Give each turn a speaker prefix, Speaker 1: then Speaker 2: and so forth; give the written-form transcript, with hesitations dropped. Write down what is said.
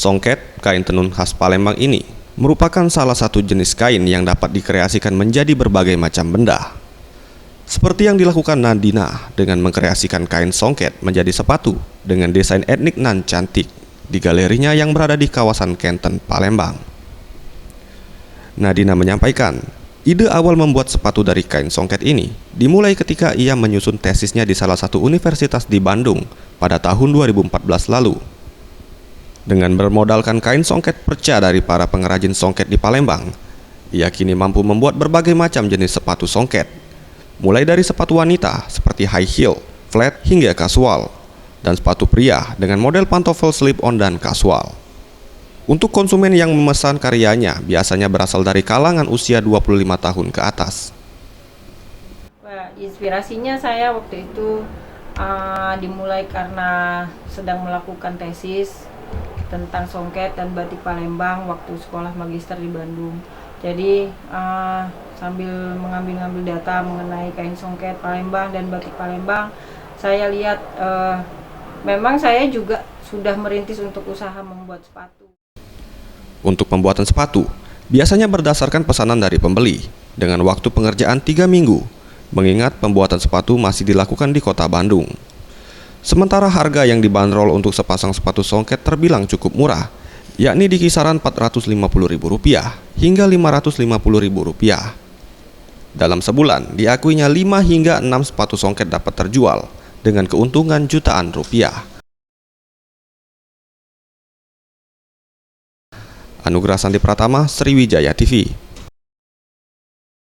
Speaker 1: Songket, kain tenun khas Palembang ini, merupakan salah satu jenis kain yang dapat dikreasikan menjadi berbagai macam benda. Seperti yang dilakukan Nadina dengan mengkreasikan kain songket menjadi sepatu dengan desain etnik nan cantik di galerinya yang berada di kawasan Kenten, Palembang. Nadina menyampaikan, ide awal membuat sepatu dari kain songket ini dimulai ketika ia menyusun tesisnya di salah satu universitas di Bandung pada tahun 2014 lalu. Dengan bermodalkan kain songket perca dari para pengrajin songket di Palembang, ia kini mampu membuat berbagai macam jenis sepatu songket, mulai dari sepatu wanita seperti high heel, flat hingga kasual, dan sepatu pria dengan model pantofel slip-on dan kasual. Untuk konsumen yang memesan karyanya biasanya berasal dari kalangan usia 25 tahun ke atas.
Speaker 2: Inspirasinya saya waktu itu dimulai karena sedang melakukan tesis tentang songket dan batik Palembang waktu sekolah magister di Bandung. Jadi sambil mengambil data mengenai kain songket Palembang dan batik Palembang, saya lihat memang saya juga sudah merintis untuk usaha membuat sepatu.
Speaker 1: Untuk pembuatan sepatu, biasanya berdasarkan pesanan dari pembeli, dengan waktu pengerjaan 3 minggu, mengingat pembuatan sepatu masih dilakukan di kota Bandung. Sementara harga yang dibanderol untuk sepasang sepatu songket terbilang cukup murah, yakni di kisaran Rp450.000 hingga Rp550.000. Dalam sebulan, diakuinya 5 hingga 6 sepatu songket dapat terjual dengan keuntungan jutaan rupiah. Anugrah Sandi Pratama, Sriwijaya TV.